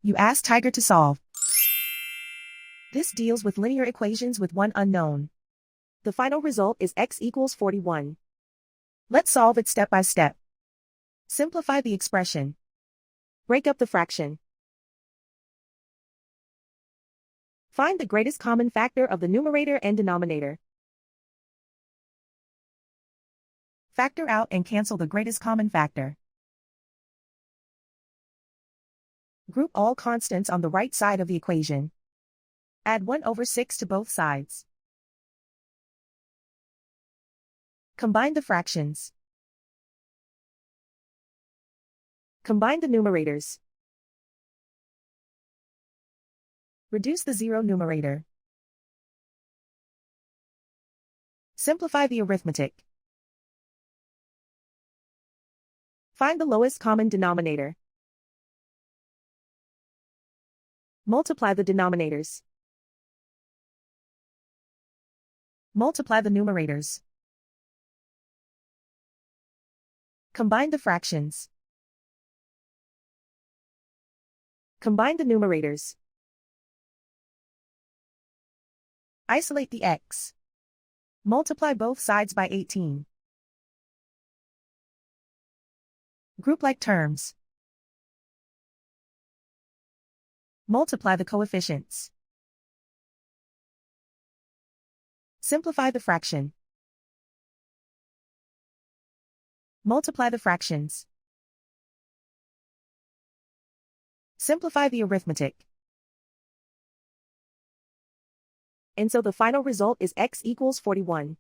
You ask Tiger to solve. This deals with linear equations with one unknown. The final result is x equals 41. Let's solve it step by step. Simplify the expression. Break up the fraction. Find the greatest common factor of the numerator and denominator. Factor out and cancel the greatest common factor. Group all constants on the right side of the equation. Add 1/6 to both sides. Combine the fractions. Combine the numerators. Reduce the zero numerator. Simplify the arithmetic. Find the lowest common denominator. Multiply the denominators. Multiply the numerators. Combine the fractions. Combine the numerators. Isolate the x. Multiply both sides by 18. Group like terms. Multiply the coefficients. Simplify the fraction. Multiply the fractions. Simplify the arithmetic. And so the final result is x equals 41.